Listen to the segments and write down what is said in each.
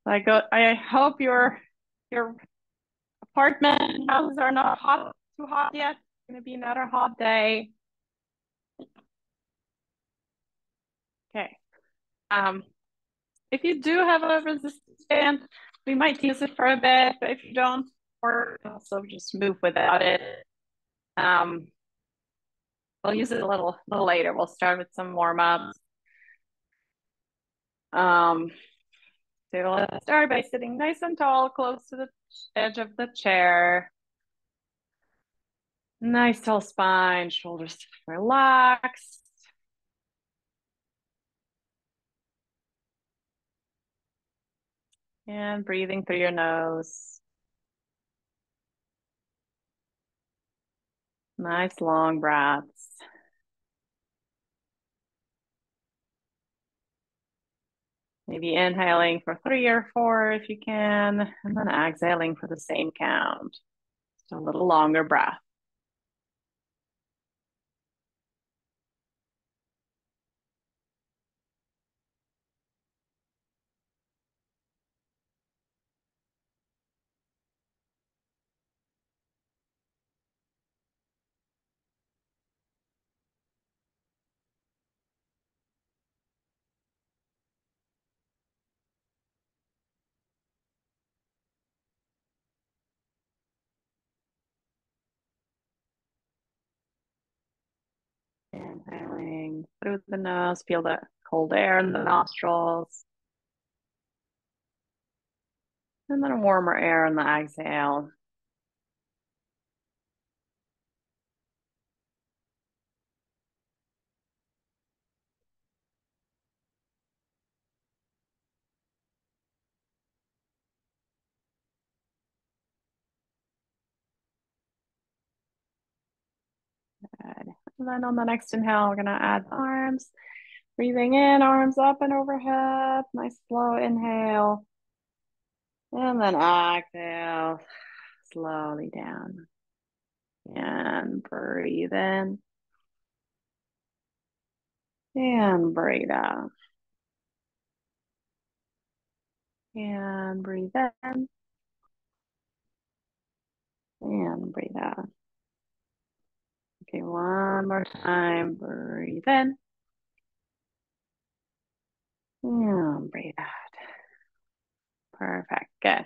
I hope your apartment houses are not too hot yet. It's gonna be another hot day. Okay. Um, if you do have a resistance band, we might use it for a bit, but if you don't, or also just move without it. Um, we'll use it a little later. We'll start with some warm-ups. Um, so let's start by sitting nice and tall, close to the edge of the chair. Nice tall spine, shoulders relaxed. And breathing through your nose. Nice long breaths. Maybe inhaling for 3 or 4 if you can, and then exhaling for the same count. Just a little longer breath. Inhaling through the nose, feel the cold air in the nostrils, and then a warmer air in the exhale. Good. And then on the next inhale, we're going to add the arms. Breathing in, arms up and overhead. Nice slow inhale. And then exhale, slowly down. And breathe in. And breathe out. And breathe in. And breathe out. Okay, one more time. Breathe in. And breathe out. Perfect. Good.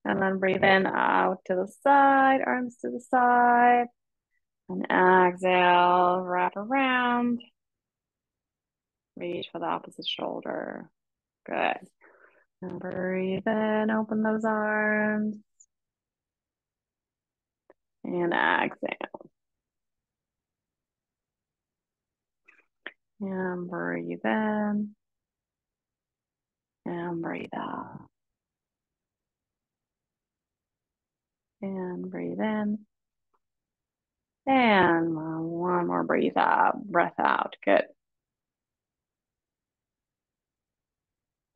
And then breathe in, out to the side, arms to the side. And exhale, wrap around. Reach for the opposite shoulder. Good. And breathe in, open those arms. And exhale. And breathe in. And breathe out. And breathe in. And one more breath out. Good.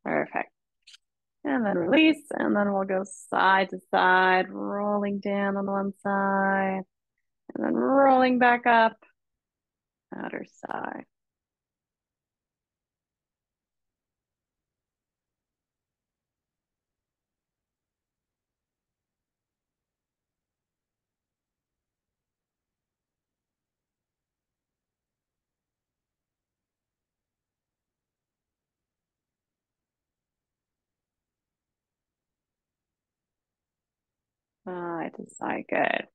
Perfect. And then release, and then we'll go side to side, rolling down on one side, and then rolling back up, other side. Side to side, good.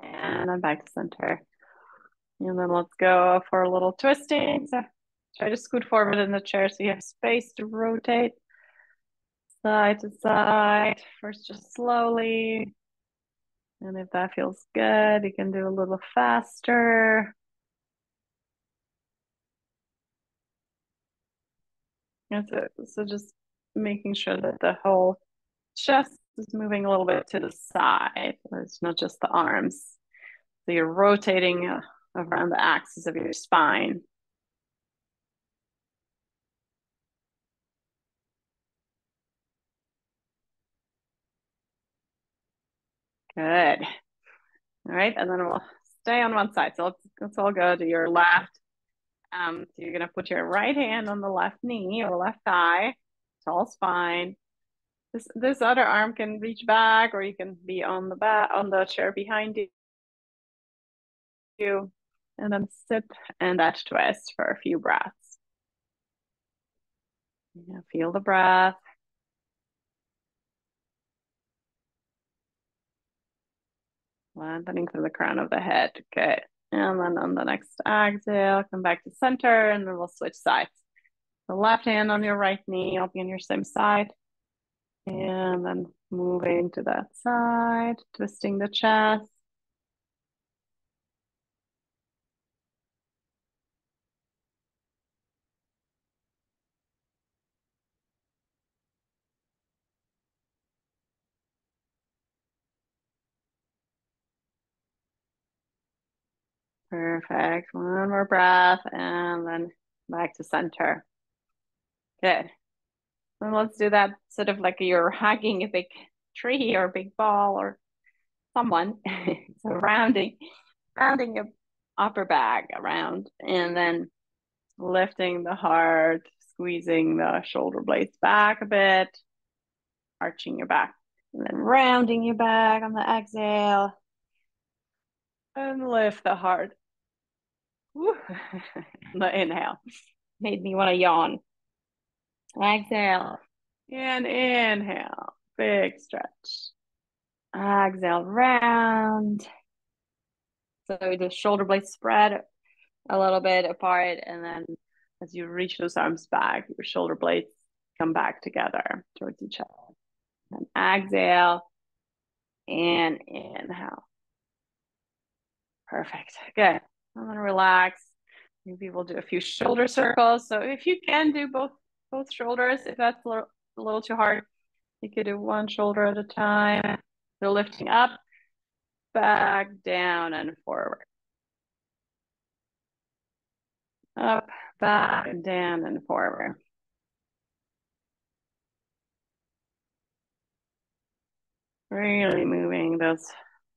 And then back to center. And then let's go for a little twisting. So try to scoot forward in the chair so you have space to rotate side to side. First, just slowly. And if that feels good, you can do a little faster. That's it. So just making sure that the whole chest is moving a little bit to the side. It's not just the arms. So you're rotating around the axis of your spine. Good. All right, and then we'll stay on one side. So let's all go to your left. So you're gonna put your right hand on the left knee or left thigh, tall spine. This other arm can reach back, or you can be on the back on the chair behind you, and then sit in that twist for a few breaths. Yeah, feel the breath. Lengthening through the crown of the head. Good. And then on the next exhale, come back to center, and then we'll switch sides. The left hand on your right knee, I'll be on your same side. And then moving to that side, twisting the chest. Perfect. One more breath, and then back to center. Good. And let's do that sort of like you're hugging a big tree or a big ball or someone. So rounding your upper back around, and then lifting the heart, squeezing the shoulder blades back a bit, arching your back, and then rounding your back on the exhale, and lift the heart. The inhale made me want to yawn. Exhale and inhale, big stretch. Exhale, round. So the shoulder blades spread a little bit apart, and then as you reach those arms back, your shoulder blades come back together towards each other. And exhale and inhale. Perfect. Good. And then relax. Maybe we'll do a few shoulder circles. So if you can do both shoulders, if that's a little too hard, you could do one shoulder at a time. So lifting up, back, down, and forward. Up, back, down, and forward. Really moving those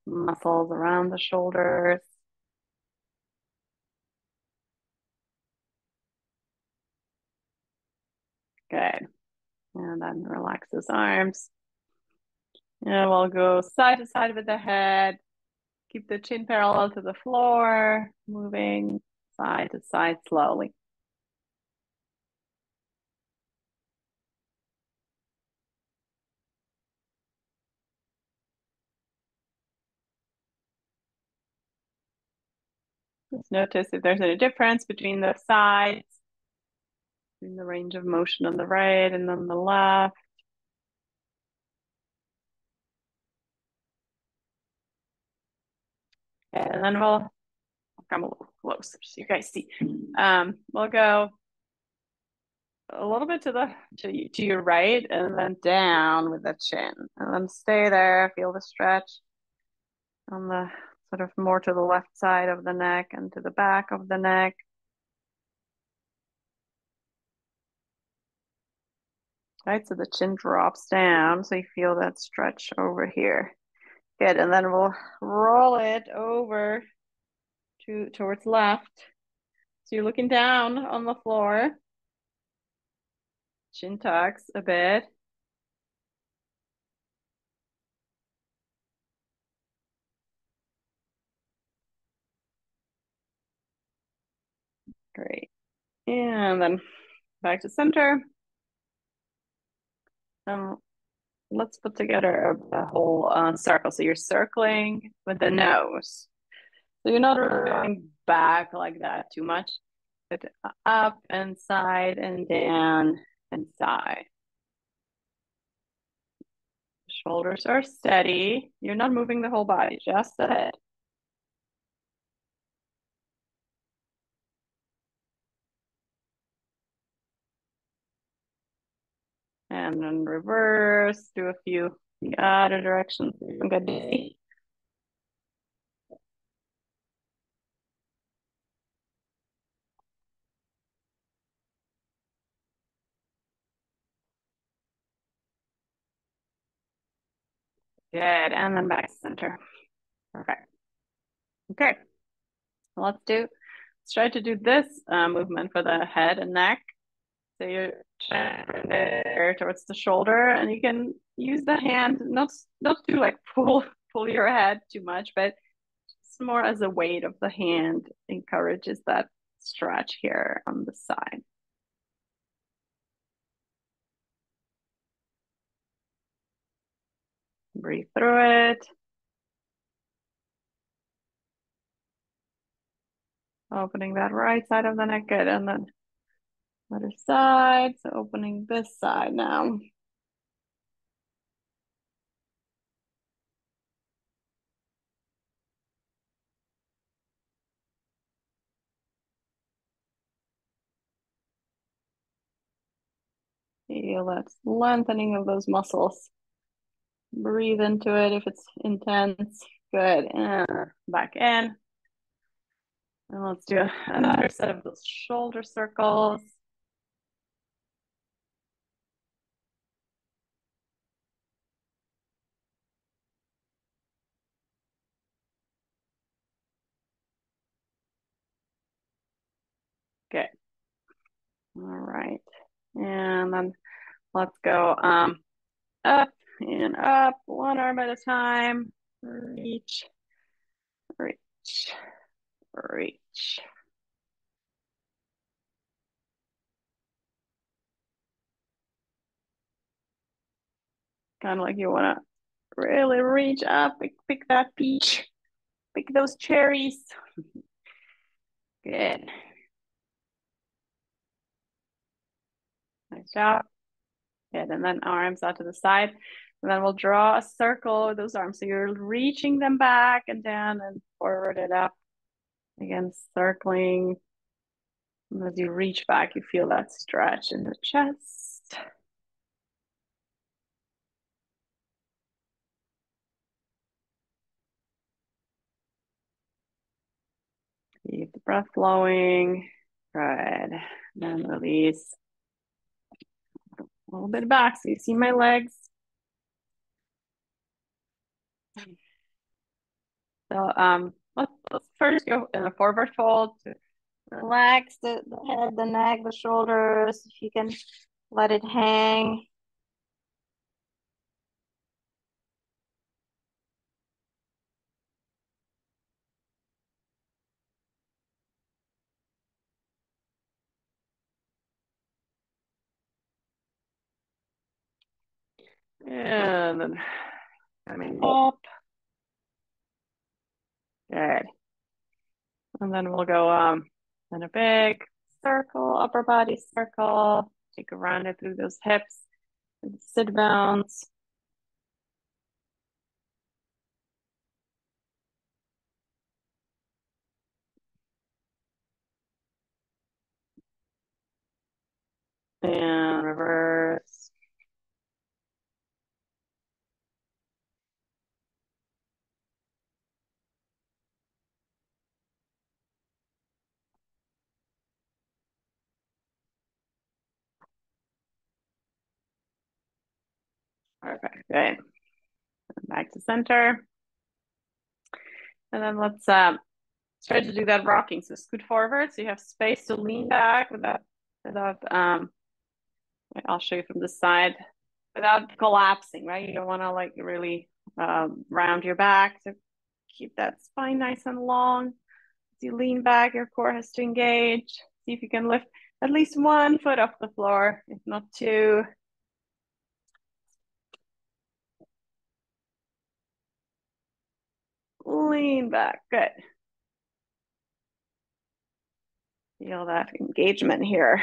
muscles around the shoulders. Good. And then relax those arms. And we'll go side to side with the head. Keep the chin parallel to the floor, moving side to side slowly. Just notice if there's any difference between the sides, in the range of motion on the right and on the left. And then we'll come a little closer so you guys see. We'll go a little bit to your right, and then down with the chin, and then stay there. Feel the stretch on the sort of more to the left side of the neck and to the back of the neck. Right, so the chin drops down, so you feel that stretch over here. Good, and then we'll roll it over towards left. So you're looking down on the floor. Chin tucks a bit. Great. And then back to center. Let's put together a whole circle. So you're circling with the nose. So you're not going back like that too much, but up and side and down and side. Shoulders are steady. You're not moving the whole body, just the head. And then reverse, do a few the other direction. I'm good to see. Good, and then back to center. Perfect. Okay, let's try to do this movement for the head and neck. So your chin there towards the shoulder, and you can use the hand, not to like pull your head too much, but just more as a weight of the hand encourages that stretch here on the side. Breathe through it. Opening that right side of the neck, good. And then other side, so opening this side now. Feel that lengthening of those muscles. Breathe into it if it's intense. Good. And back in. And let's do another set of those shoulder circles. Good. All right. And then let's go up and up, one arm at a time. Reach, reach, reach. Kind of like you want to really reach up, pick that peach, pick those cherries. Good. Nice job. Good. And then arms out to the side. And then we'll draw a circle with those arms. So you're reaching them back and down and forward and up. Again, circling. And as you reach back, you feel that stretch in the chest. Keep the breath flowing. Good. Then release a little bit back so you see my legs. So let's first go in a forward fold to relax the head, the neck, the shoulders. If you can let it hang. And then coming up. Good. And then we'll go in a big circle, upper body circle. Take a round it through those hips. Sit bones. And reverse. Perfect. Good. Back to center. And then let's try to do that rocking. So scoot forward so you have space to lean back without I'll show you from the side without collapsing, right? You don't want to like really round your back to keep that spine nice and long. As you lean back, your core has to engage. See if you can lift at least one foot off the floor, if not two. Lean back. Good. Feel that engagement here.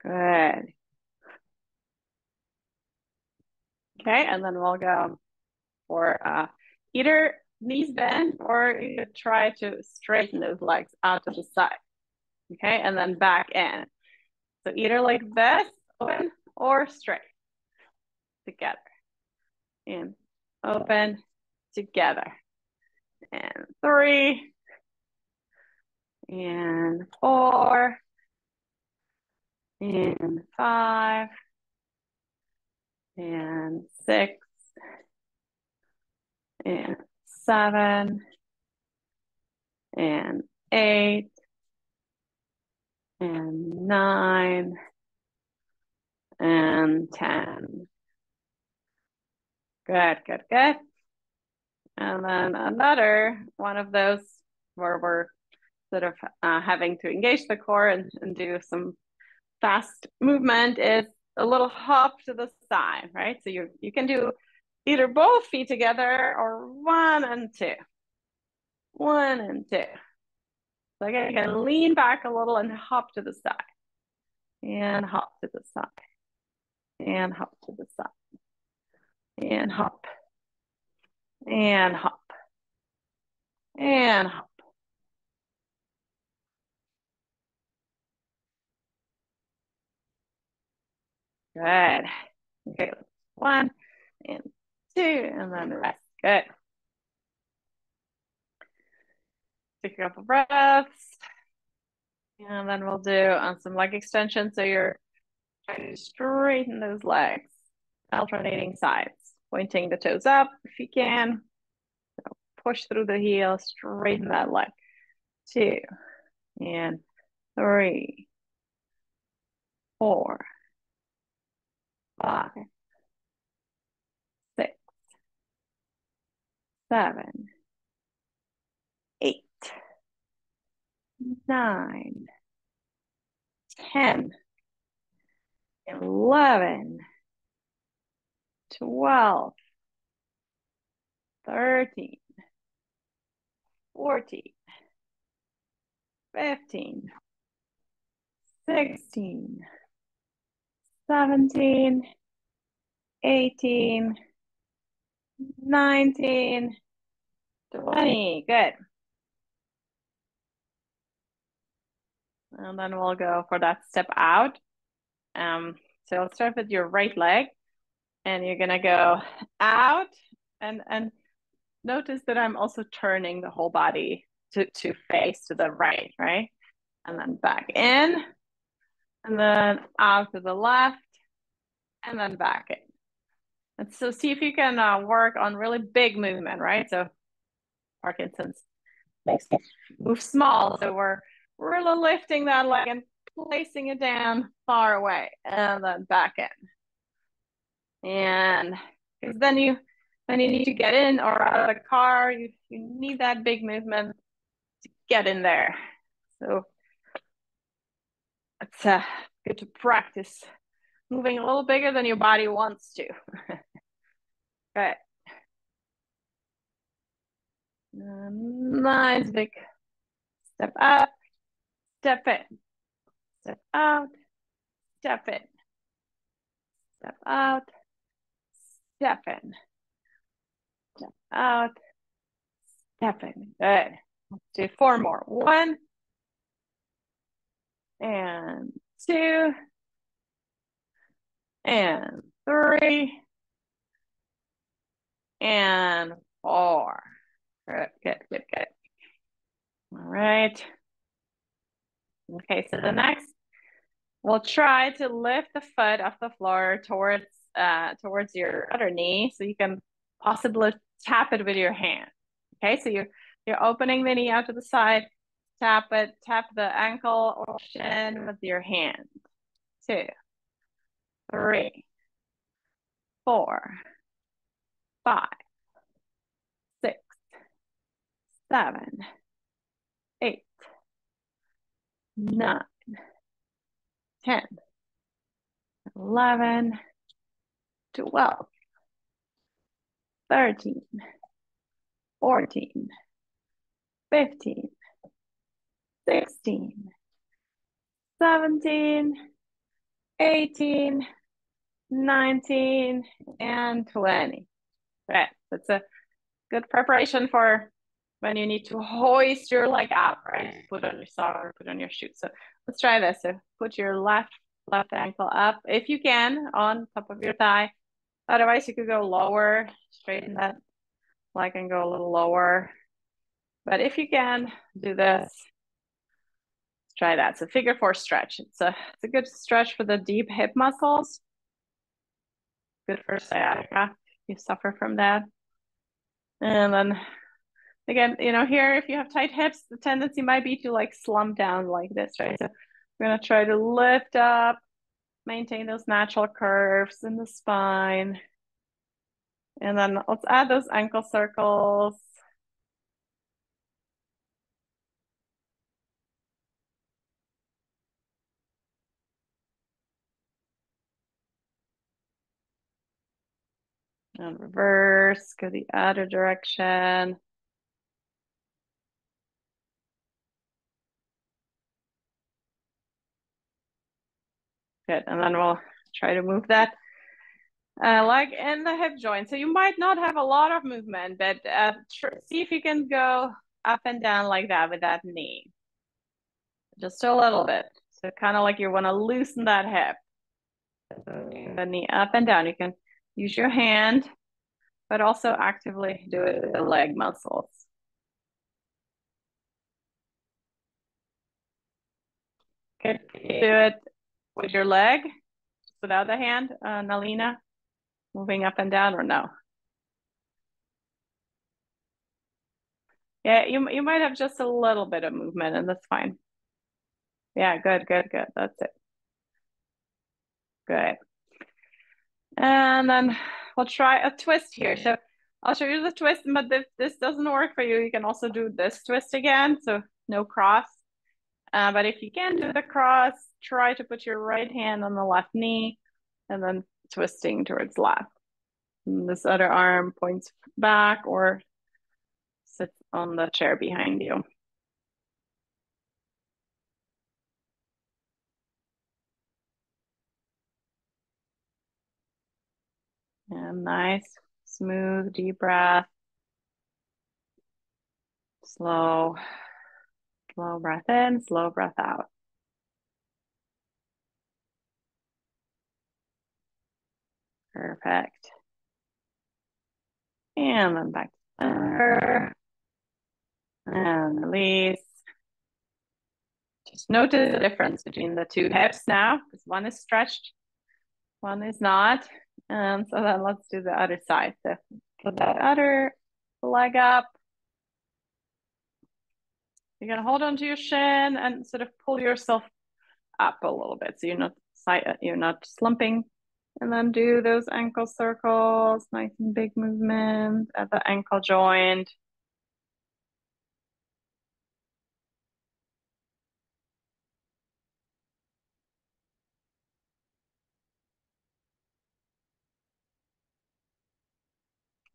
Good. Okay, and then we'll go for either knees bend or you could try to straighten those legs out to the side. Okay, and then back in. So either like this, open, or straight together. In, open, together. And 3, and 4, and 5, and 6, and 7, and 8, and 9, and 10. Good, good, good. And then another one of those where we're sort of having to engage the core and do some fast movement is a little hop to the side, right? So you can do either both feet together or 1 and 2. 1 and 2. So again, you can lean back a little and hop to the side. And hop to the side. And hop to the side. And hop. And hop. And hop. Good. Okay, 1 and 2, and then rest. Good. Take a couple breaths. And then we'll do some leg extension. So you're trying to straighten those legs, alternating sides, pointing the toes up if you can. So push through the heel, straighten that leg. 2 and 3, 4, 5, 6, 7, 8, 9, 10, 11, 12, 13, 14, 15, 16, 17, 18, 19, 20. Good. And then we'll go for that step out. So I'll start with your right leg, and you're gonna go out and notice that I'm also turning the whole body to face to the right, right? And then back in, and then out to the left, and then back in. And so see if you can work on really big movement, right? So Parkinson's makes me move small. So we're really lifting that leg and placing it down far away, and then back in. And because then you need to get in or out of the car, you need that big movement to get in there. So it's good to practice moving a little bigger than your body wants to. Good. Nice big step up, step in, step out, step in, step out, step in, step out, step in. Good. Let's do 4 more. 1 and 2 and 3 and 4. Good, good, good, good. All right. Okay, so the next, we'll try to lift the foot off the floor towards your other knee, so you can possibly tap it with your hand. Okay, so you're opening the knee out to the side, tap it, tap the ankle or shin with your hand. 2, 3, 4, 5, 6, 7, 8, 9, 10, 11, 12, 13, 14, 15, 16, 17, 18, 19, and 20. Right, that's a good preparation for when you need to hoist your leg up, right? Put on your sock or put on your shoe. So let's try this. So put your left ankle up, if you can, on top of your thigh. Otherwise, you could go lower, straighten that leg and go a little lower. But if you can, do this. Let's try that. So figure 4 stretch. It's a good stretch for the deep hip muscles. good for sciatica. You suffer from that. And then again, here, if you have tight hips, the tendency might be to like slump down like this, right? So we're gonna try to lift up, maintain those natural curves in the spine. And then let's add those ankle circles. And reverse, go the other direction. Good, and then we'll try to move that leg in the hip joint. So you might not have a lot of movement, but see if you can go up and down like that with that knee. Just a little bit. So kind of like you want to loosen that hip. The knee up and down. You can use your hand, but also actively do it with the leg muscles. Okay, do it with your leg, just without the hand, Nalina, moving up and down or no? Yeah, you might have just a little bit of movement and that's fine. Yeah, good. That's it. Good. And then we'll try a twist here. So I'll show you the twist, but if this doesn't work for you, you can also do this twist again. So no cross. But if you can do the cross, try to put your right hand on the left knee and then twisting towards left. And this other arm points back or sits on the chair behind you. And nice, smooth, deep breath. Slow breath in, slow breath out. Perfect. And then back to center. And release. Just notice the difference between the two hips now, because one is stretched, one is not. And so then let's do the other side. So put that other leg up. You're gonna hold onto your shin and sort of pull yourself up a little bit, so you're not slumping. And then do those ankle circles, nice and big movement at the ankle joint.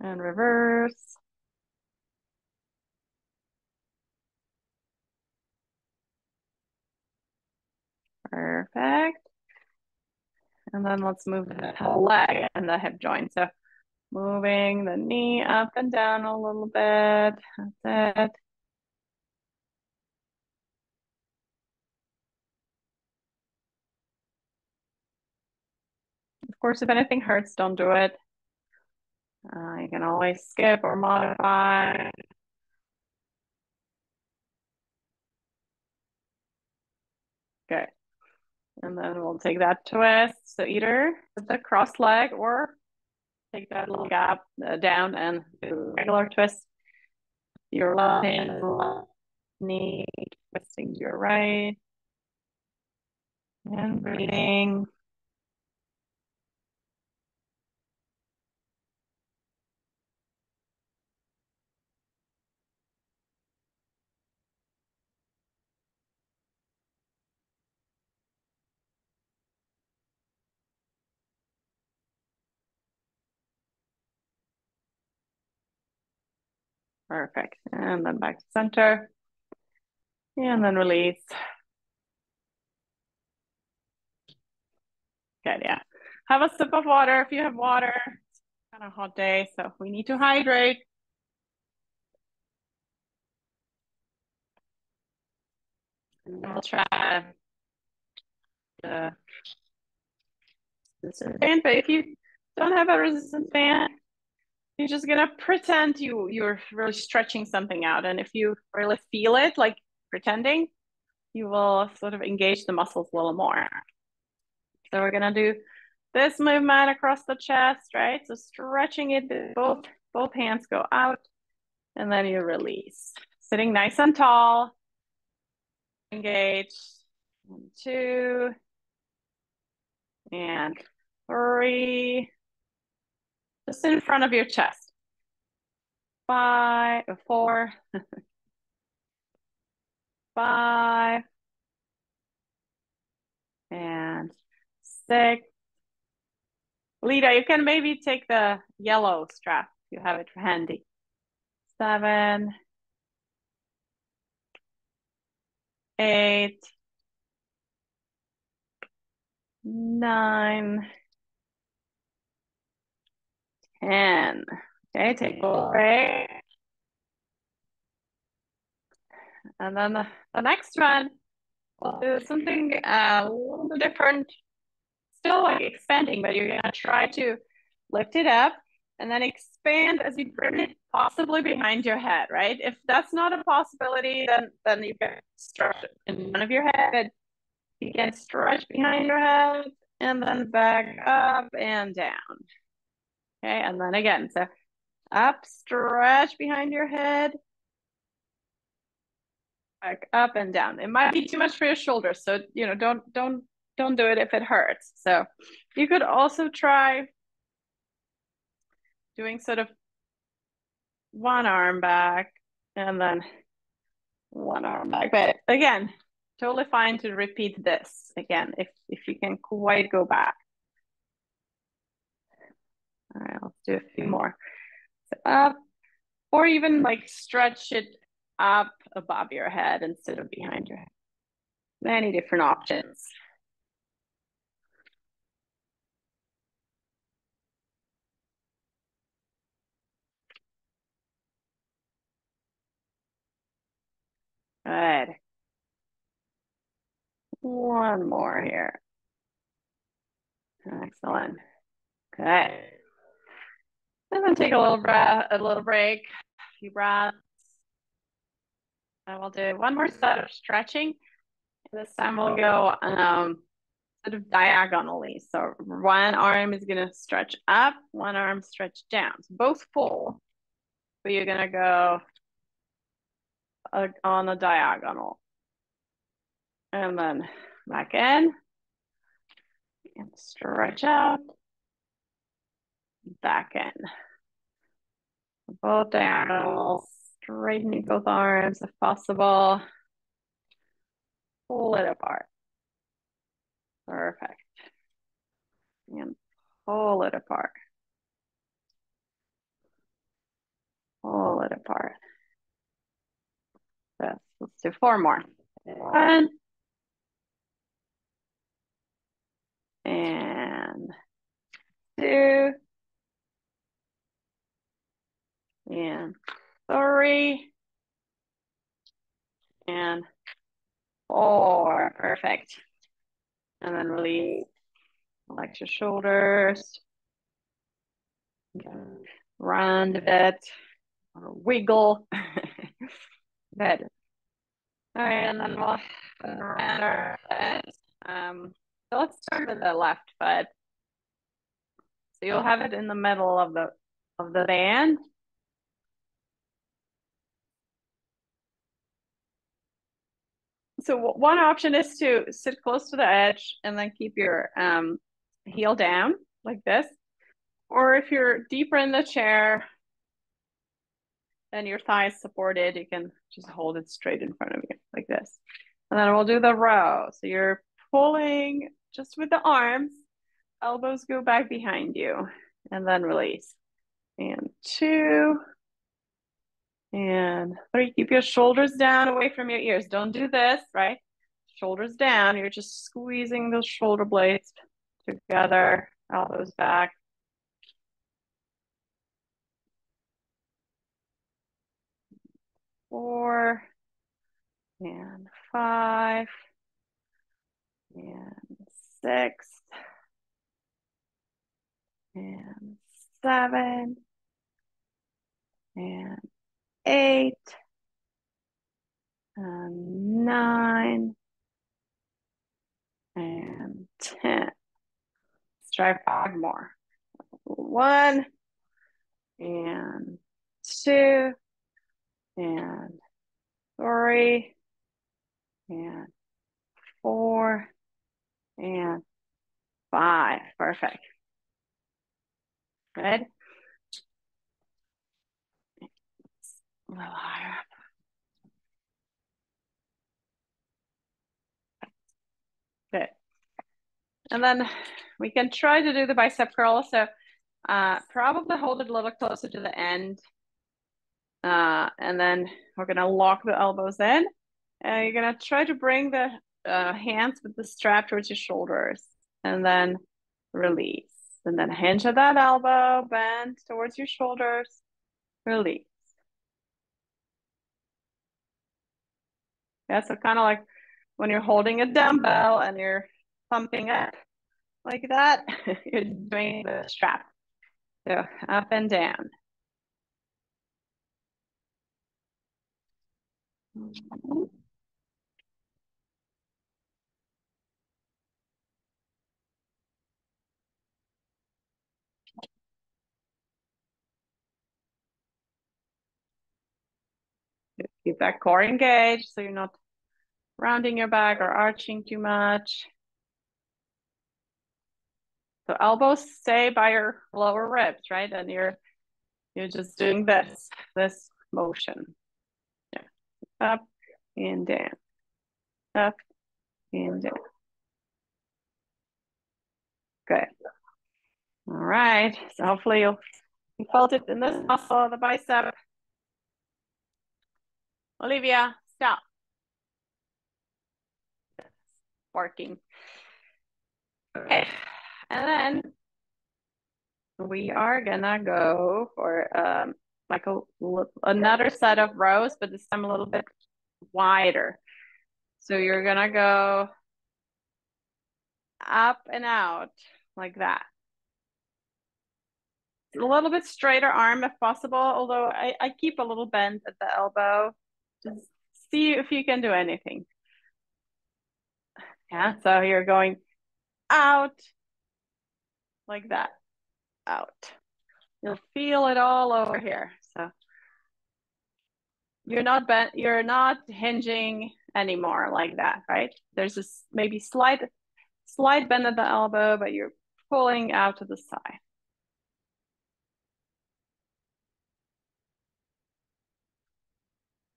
And reverse. Perfect. And then let's move the leg and the hip joint. So moving the knee up and down a little bit. That's it. Of course, if anything hurts, don't do it. You can always skip or modify. Good. And then we'll take that twist. So either with the cross leg or take that little gap down and do a regular twist. Your left hand, left knee, twisting to your right. And breathing. Perfect. And then back to center. And then release. Good, yeah. Have a sip of water if you have water. It's kind of a hot day, so we need to hydrate. And we'll try the resistance band, but if you don't have a resistance band, you're just gonna pretend you're really stretching something out. And if you really feel it, like pretending, you will sort of engage the muscles a little more. So we're gonna do this movement across the chest, right? So stretching it, both hands go out, and then you release. Sitting nice and tall, engaged. 1, 2, and 3. Just in front of your chest. 5, 4, 5, and 6. Lita, you can maybe take the yellow strap if you have it handy. 7, 8, 9, 10. Okay, take a break. And then the next one, we'll do something a little bit different. Still like expanding, but you're gonna try to lift it up and then expand as you bring it possibly behind your head, right? If that's not a possibility, then you can stretch it in front of your head. You can stretch behind your head and then back up and down. Okay, and then again, so up, stretch behind your head, back up and down. It might be too much for your shoulders, so don't do it if it hurts. So you could also try doing sort of one arm back and then one arm back. But again, totally fine to repeat this again if you can quite go back. All right, let's do a few more. So up, or even like stretch it up above your head instead of behind your head. Many different options. Good. One more here. Excellent. Okay. And then take a little break, a few breaths. And we'll do one more set of stretching. This time we'll go sort of diagonally. So one arm is gonna stretch up, one arm stretch down. So both full, but you're gonna go on a diagonal. And then back in and stretch out, back in. Both diagonals, straightening both arms if possible. Pull it apart. Perfect. And pull it apart. Pull it apart. Let's do 4 more. 1 and 2 and 3 and 4. Perfect. And then release. Relax your shoulders. Round a bit or wiggle. Good. All right, and then we'll round our foot. So let's start with the left foot. So you'll have it in the middle of the band. So one option is to sit close to the edge and then keep your heel down like this. Or if you're deeper in the chair and your thighs supported, you can just hold it straight in front of you like this. And then we'll do the row. So you're pulling just with the arms, elbows go back behind you, and then release. And 2, and 3. Keep your shoulders down away from your ears. Don't do this, right? Shoulders down. You're just squeezing those shoulder blades together, elbows back. 4 and 5 and 6 and 7 and 8 and 9 and 10. try 5 more. 1 and 2 and 3 and 4 and 5. Perfect. Good. A little higher. Good. And then we can try to do the bicep curl. So probably hold it a little closer to the end. And then we're gonna lock the elbows in. And you're gonna try to bring the hands with the strap towards your shoulders and then release. And then hinge at that elbow, bend towards your shoulders, release. Yeah, so kind of like when you're holding a dumbbell and you're pumping it like that, you're doing the strap. So up and down. Keep that core engaged so you're not rounding your back or arching too much. So elbows stay by your lower ribs, right? And you're just doing this motion. Yeah. Up and down. Up and down. Good. All right. So hopefully you felt it in this muscle, the bicep. Olivia, stop. Working. Okay. And then we are gonna go for like another set of rows, but this time a little bit wider. So you're gonna go up and out like that. A little bit straighter arm if possible, although I keep a little bend at the elbow. Just see if you can do anything. Yeah, so you're going out like that, out. You'll feel it all over here. So you're not bent, you're not hinging anymore like that, right? There's this maybe slight bend at the elbow, but you're pulling out to the side.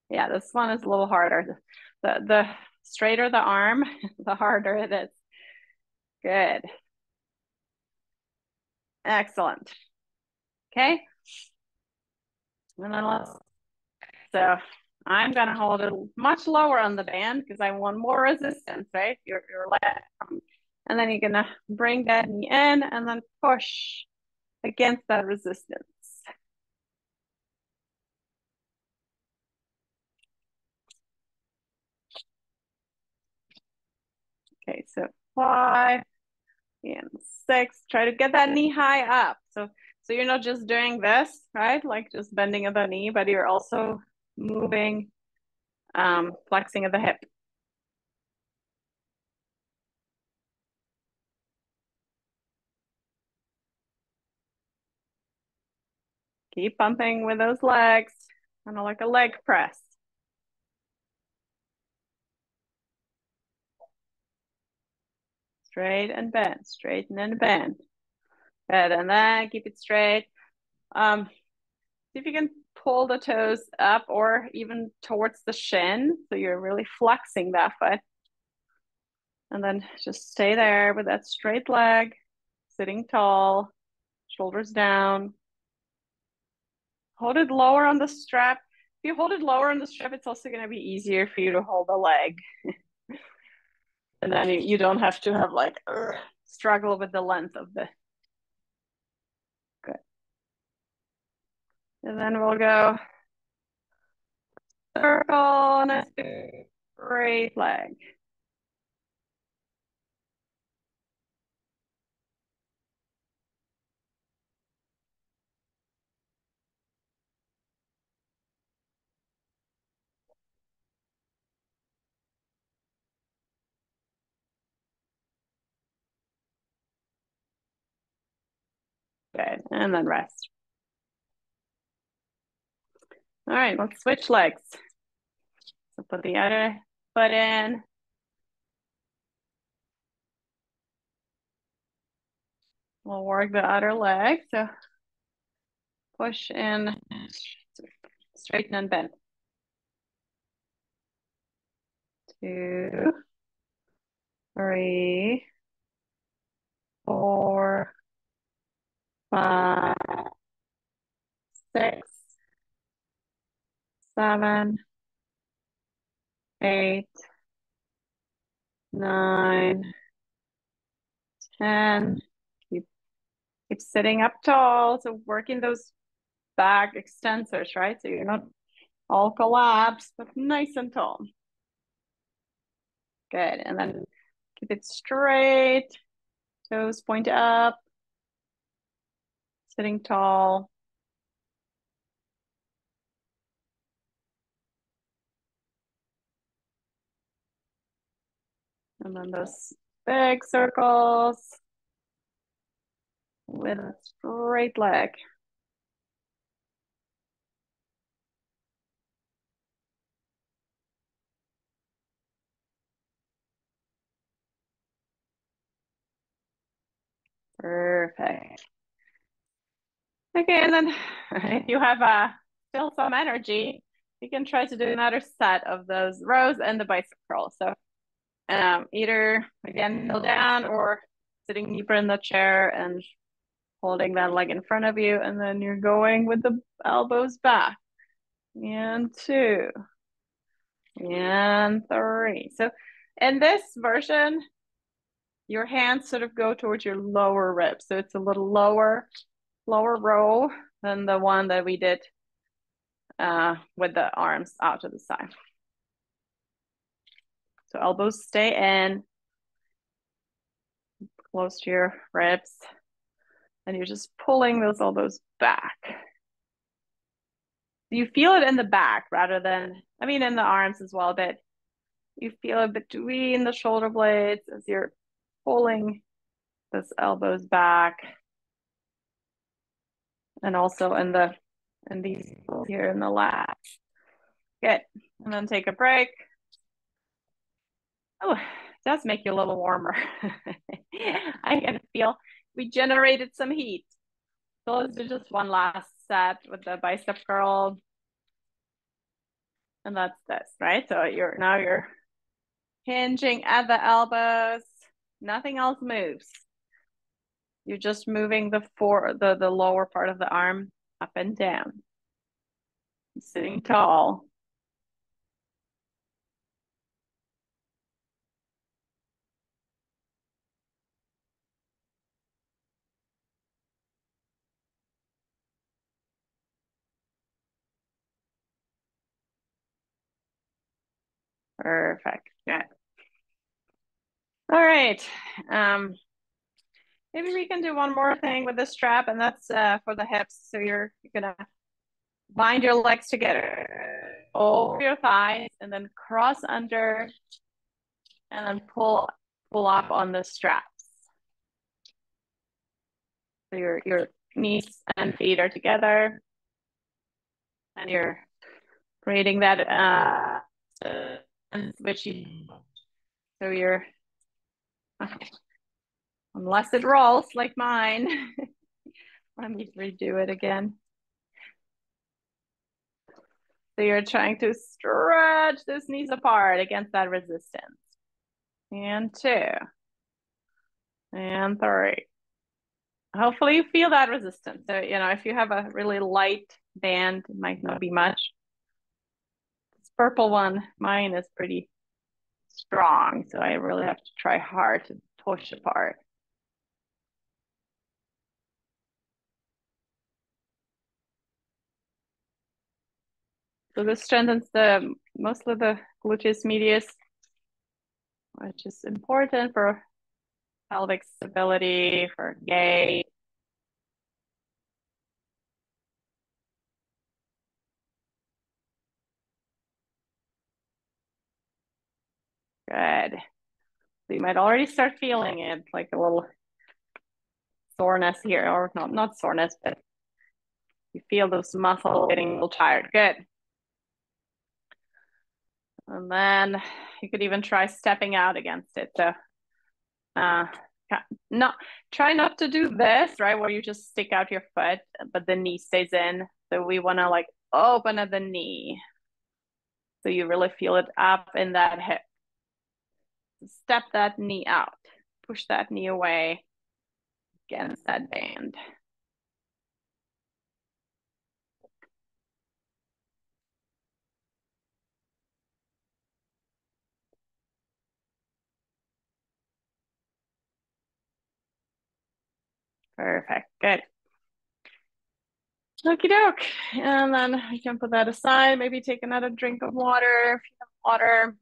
Yeah, this one is a little harder. The straighter the arm, the harder it is. Good. Excellent. Okay. And then so I'm gonna hold it much lower on the band because I want more resistance, right? Your leg. And then you're gonna bring that knee in and then push against that resistance. Okay, so 5 and 6. Try to get that knee high up. So you're not just doing this, right? Like just bending of the knee, but you're also moving, flexing of the hip. Keep pumping with those legs, kind of like a leg press. Straight and bend, straighten and bend. Good, and then keep it straight. See if you can pull the toes up or even towards the shin. So you're really flexing that foot. And then just stay there with that straight leg, sitting tall, shoulders down. Hold it lower on the strap. If you hold it lower on the strap, it's also going to be easier for you to hold the leg. And then you don't have to have like struggle with the length of the. Good. And then we'll go circle on a straight leg. and then rest. All right, let's switch legs. So put the other foot in. We'll work the other leg. So push in, straighten and bend. 2, 3, 4, 5, 6, 7, 8, 9, 10. Keep sitting up tall. So working those back extensors, right? So you're not all collapsed, but nice and tall. Good. And then keep it straight. Toes point up. Sitting tall. And then those big circles with a straight leg. Perfect. Okay, and then if you have still some energy, you can try to do another set of those rows and the bicep curl. So either again kneel down or sitting deeper in the chair and holding that leg in front of you, and then you're going with the elbows back. And 2, and 3. So in this version, your hands sort of go towards your lower ribs. So it's a little lower row than the one that we did with the arms out to the side. So elbows stay in, close to your ribs, and you're just pulling those elbows back. You feel it in the back rather than, I mean, in the arms as well, but you feel it between the shoulder blades as you're pulling those elbows back. And also in these here in the lats. Good. And then take a break. Oh, it does make you a little warmer. I can feel we generated some heat. So let's do just one last set with the bicep curl. And that's this, right? So you're hinging at the elbows. Nothing else moves. You're just moving the lower part of the arm up and down. Sitting tall. Perfect. Good. All right. Maybe we can do one more thing with the strap, and that's for the hips. So you're gonna bind your legs together over your thighs, and then cross under, and then pull up on the straps. So your knees and feet are together, and you're creating that switchy. So you're unless it rolls like mine. Let me redo it again. So you're trying to stretch those knees apart against that resistance. And 2. And 3. Hopefully you feel that resistance. So, if you have a really light band, it might not be much. This purple one, mine is pretty strong. So I really have to try hard to push apart. So this strengthens mostly the gluteus medius, which is important for pelvic stability, for gait. Good. So you might already start feeling it, like a little soreness here, or not soreness, but you feel those muscles getting a little tired. Good. And then you could even try stepping out against it. So not try not to do this, right? Where you just stick out your foot, but the knee stays in. So we want to like open at the knee. So you really feel it up in that hip. Step that knee out. Push that knee away against that band. Perfect. Good. Okie doke. And then I can put that aside. Maybe take another drink of water if you have water.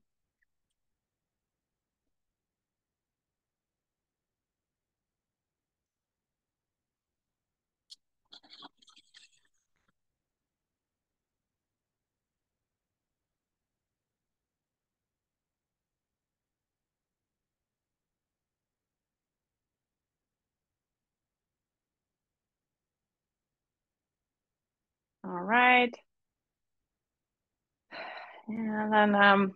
All right. And then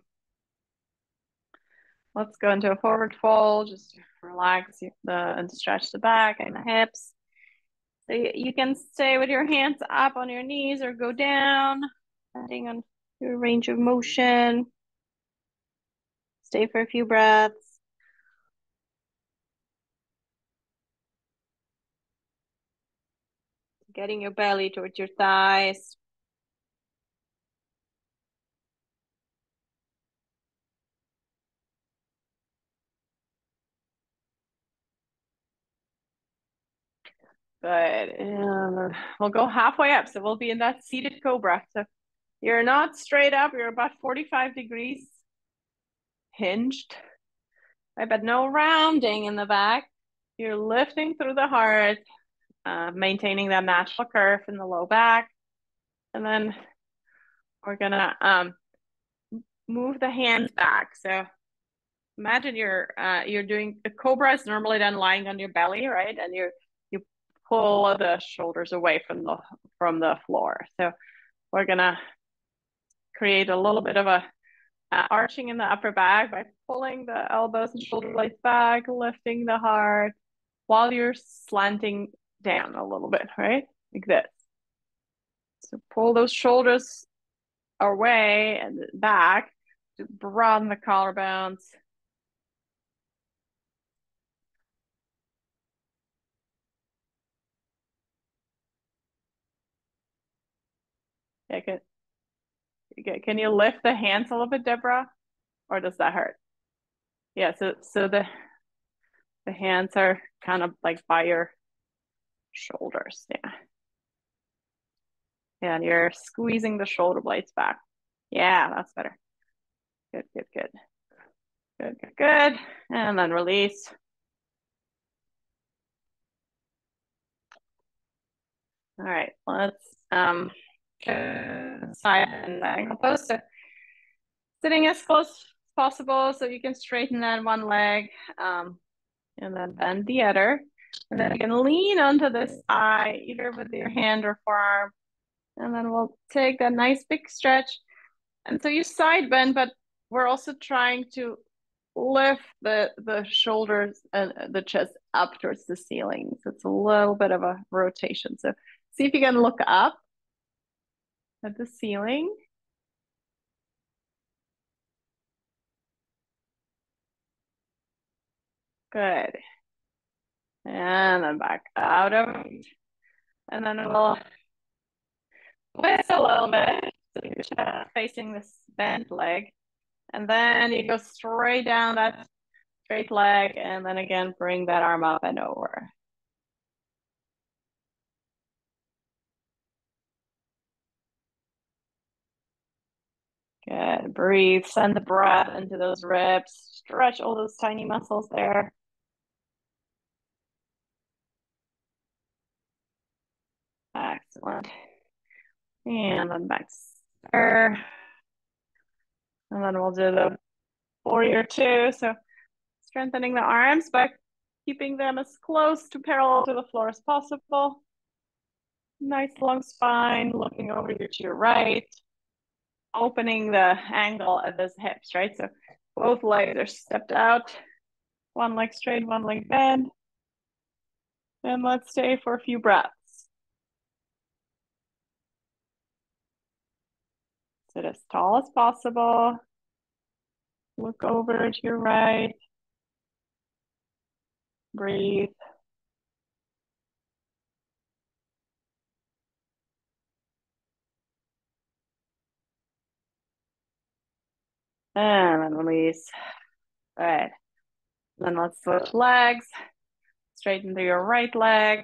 let's go into a forward fold. Just relax and stretch the back and the hips. So you can stay with your hands up on your knees or go down, depending on your range of motion. Stay for a few breaths. Getting your belly towards your thighs. Good. And we'll go halfway up. So we'll be in that seated cobra. So you're not straight up, you're about 45 degrees hinged, right? But no rounding in the back. You're lifting through the heart, maintaining that natural curve in the low back. And then we're gonna move the hands back. So imagine you're doing a cobra is normally done lying on your belly, right? And you pull the shoulders away from the floor. So we're gonna create a little bit of a arching in the upper back by pulling the elbows and shoulder blades back, lifting the heart while you're slanting down a little bit, right? Like this. So pull those shoulders away and back to broaden the collarbones. Yeah, can you lift the hands a little bit, Deborah? Or does that hurt? Yeah, so the hands are kind of like by your shoulders. Yeah. Yeah, and you're squeezing the shoulder blades back. Yeah, that's better. Good, good, good. Good, good, good. And then release. All right, let's side and angle pose. So sitting as close as possible so you can straighten that one leg and then bend the other. And then you can lean onto this eye either with your hand or forearm. And then we'll take that nice big stretch. And so you side bend, but we're also trying to lift the shoulders and the chest up towards the ceiling. So it's a little bit of a rotation. So see if you can look up at the ceiling. Good. And then back out of it. And then we'll twist a little bit. So you're facing this bent leg. And then you go straight down that straight leg. And then again, bring that arm up and over. Good. Breathe. Send the breath into those ribs. Stretch all those tiny muscles there. Excellent. And then back there. And then we'll do the warrior two. So strengthening the arms by keeping them as close to parallel to the floor as possible. Nice long spine, looking over here to your right, opening the angle at those hips, right? So both legs are stepped out, one leg straight, one leg bent. And let's stay for a few breaths. Sit as tall as possible. Look over to your right. Breathe. And then release. All right. Then let's switch legs. Straighten to your right leg.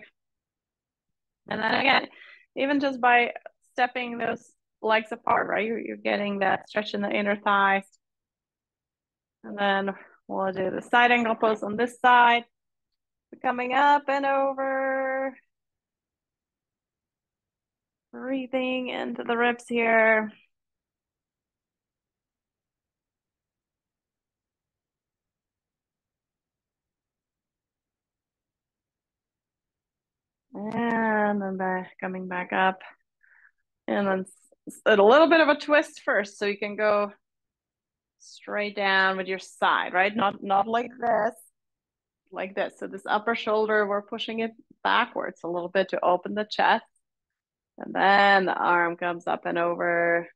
And then again, even just by stepping those legs apart, right? You're getting that stretch in the inner thighs. And then we'll do the side angle pose on this side. Coming up and over. Breathing into the ribs here. And then coming back up. And then a little bit of a twist first. So you can go straight down with your side, right? Not like this, like this. So this upper shoulder, we're pushing it backwards a little bit to open the chest. And then the arm comes up and over.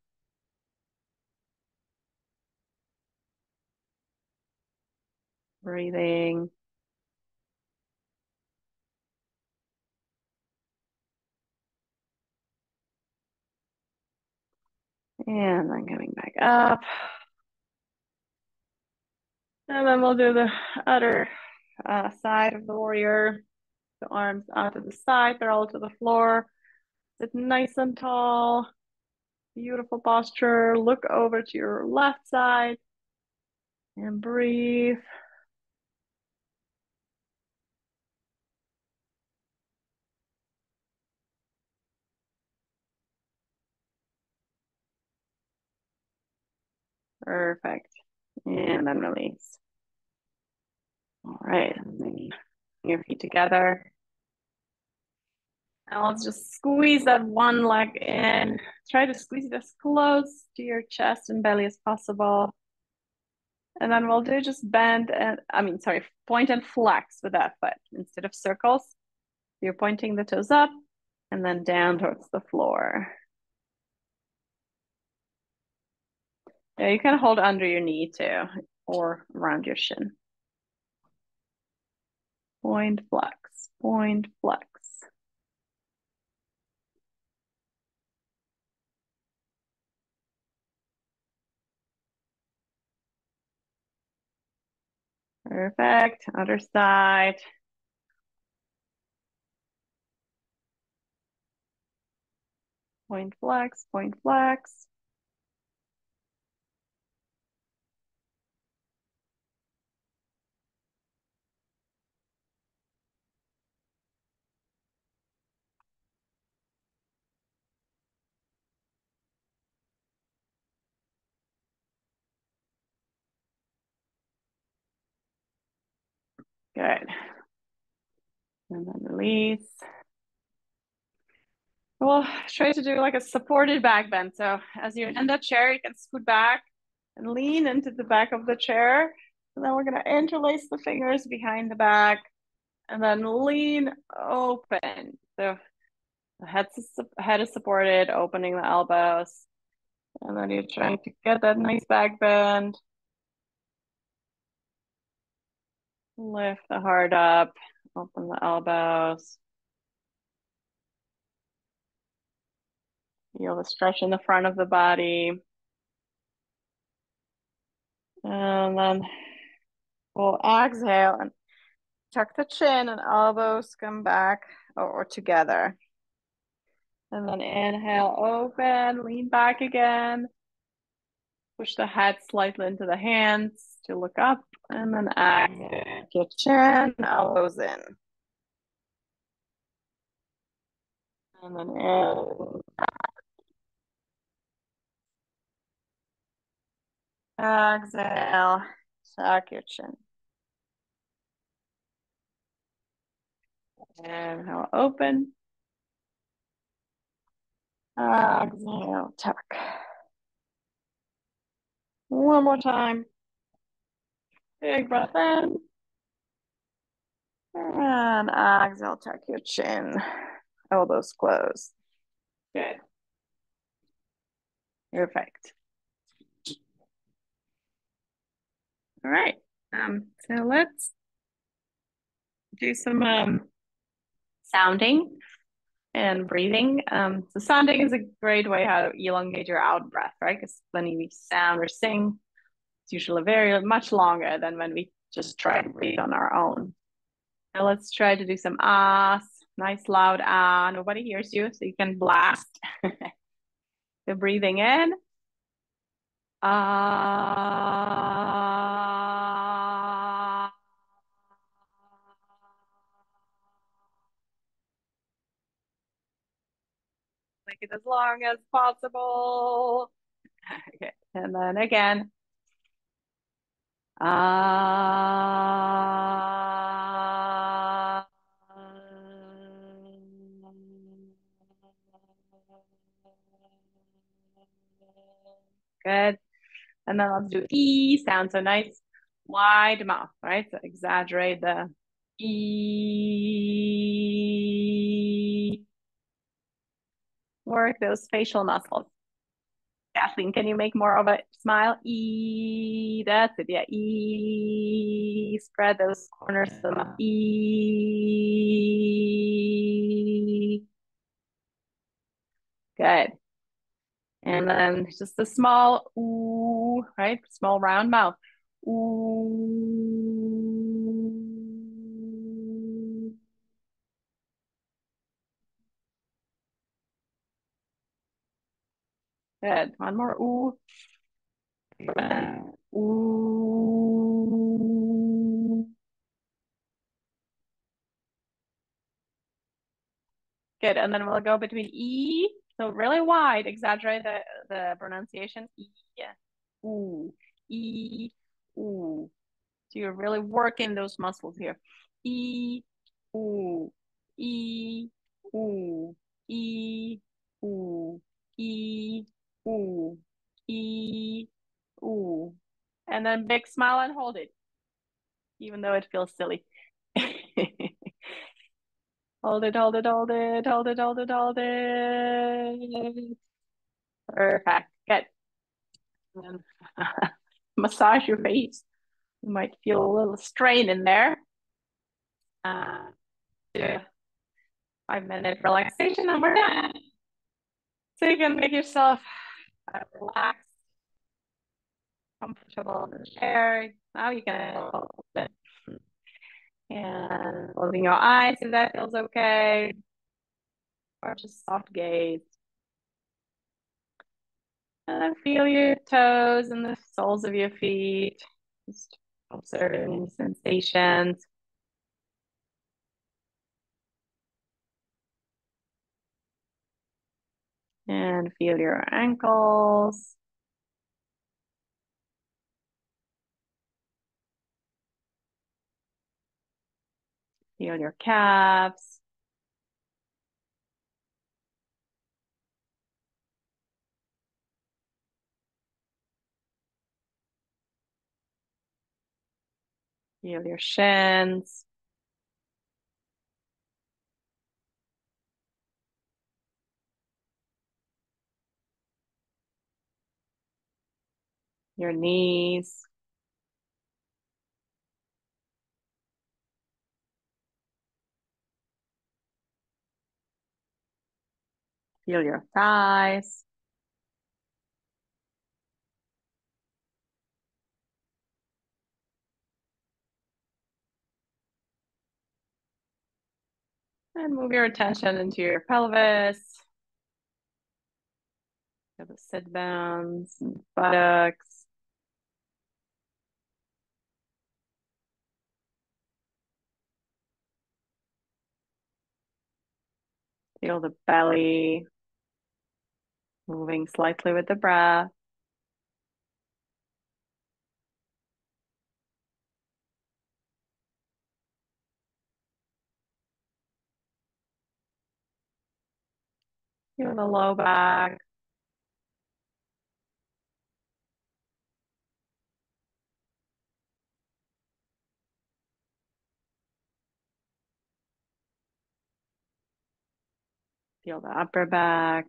Breathing. And then coming back up. And then we'll do the other side of the warrior. The arms out to the side, parallel to the floor. Sit nice and tall. Beautiful posture. Look over to your left side and breathe. Perfect. And then release. All right. Bring your feet together. And let's just squeeze that one leg in. Try to squeeze it as close to your chest and belly as possible. And then we'll do just bend and, point and flex with that foot instead of circles. You're pointing the toes up and then down towards the floor. Yeah, you can hold under your knee too, or around your shin. Point, flex, point, flex. Perfect. Other side. Point, flex, point, flex. Good. And then release. We'll try to do like a supported back bend. So as you're in the chair, you can scoot back and lean into the back of the chair. And then we're going to interlace the fingers behind the back and then lean open. So the head is supported, opening the elbows. And then you're trying to get that nice back bend. Lift the heart up, open the elbows. Feel the stretch in the front of the body. And then we'll exhale and tuck the chin and elbows come back or together. And then inhale, open, lean back again. Push the head slightly into the hands to look up. And then exhale, your chin, elbows in. And then in. Exhale, tuck your chin. And now open. Exhale, tuck. One more time. Big breath in. And exhale, tuck your chin. Elbows closed. Good. Perfect. All right. So let's do some sounding and breathing. So sounding is a great way how to elongate your out breath, right? Because when we sound or sing, it's usually very much longer than when we just try to breathe on our own. Now let's try to do some ahs, nice loud ah. Nobody hears you, so you can blast. So breathing in, ah. Make it as long as possible. Okay. And then again. Ah. Good. And then let's do E sound. So nice wide mouth, right? So exaggerate the E. Work those facial muscles. Kathleen, can you make more of a smile? E, that's it. Yeah, E. Spread those corners of the mouth. E. Good. And then just a small ooh, right? Small round mouth. Ooh. Good. One more ooh. Ooh. Good. And then we'll go between E. So really wide. Exaggerate the pronunciation. E. Ooh. E. Ooh. So you're really working those muscles here. E. Ooh. E. Ooh. E. Ooh. E. Ooh. E. Ooh. And then big smile and hold it, even though it feels silly. Hold it, hold it, hold it, hold it, hold it, hold it. Perfect. Good. And then massage your face. You might feel a little strain in there. Do a 5-minute relaxation and we're done. So you can make yourself relaxed, comfortable in the chair. Now you can open and closing your eyes if that feels okay, or just soft gaze. And then feel your toes and the soles of your feet. Just observing any sensations. And feel your ankles. Feel your calves. Feel your shins. Your knees. Feel your thighs. And move your attention into your pelvis. The sit bones and buttocks. Feel the belly moving slightly with the breath. Feel the low back. Feel the upper back.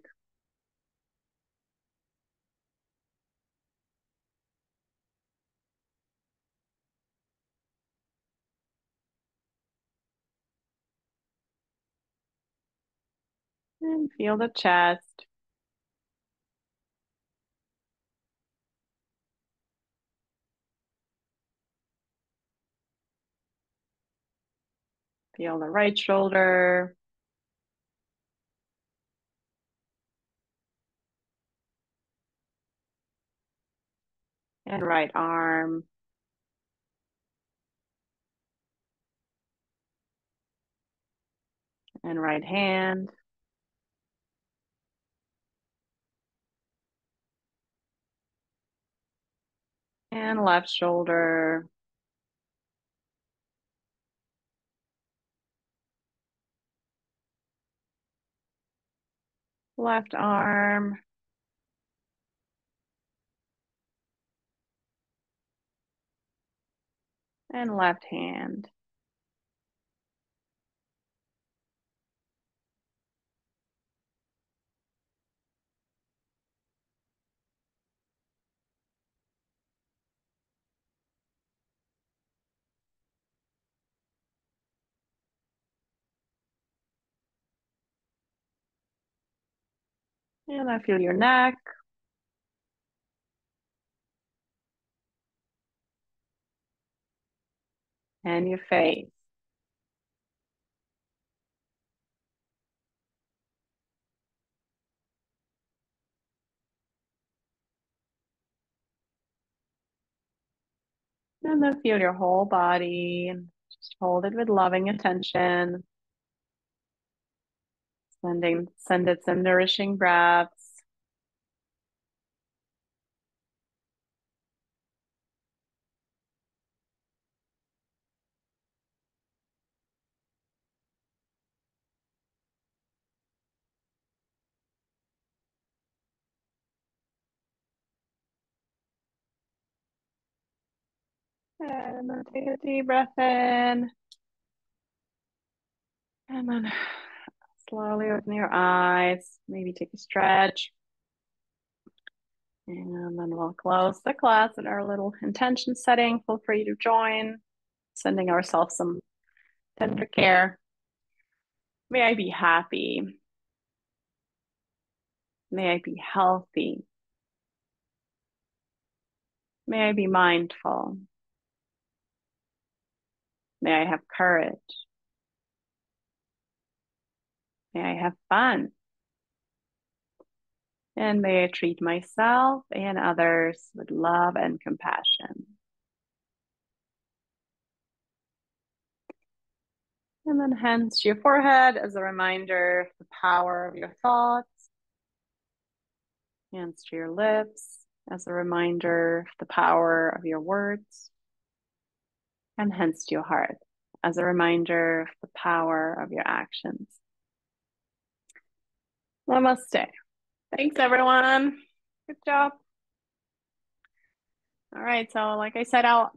And feel the chest. Feel the right shoulder. And right arm. And right hand. And left shoulder. Left arm. And left hand. And I feel your neck. And your face. And then feel your whole body and just hold it with loving attention. Send it some nourishing breaths. And then take a deep breath in. And then slowly open your eyes. Maybe take a stretch. And then we'll close the class in our little intention setting. Feel free to join, sending ourselves some tender care. May I be happy. May I be healthy. May I be mindful. May I have courage. May I have fun. And may I treat myself and others with love and compassion. And then hands to your forehead as a reminder of the power of your thoughts. Hands to your lips as a reminder of the power of your words. And hands to your heart as a reminder of the power of your actions. Namaste. Thanks, everyone. Good job. All right, so like I said, I'll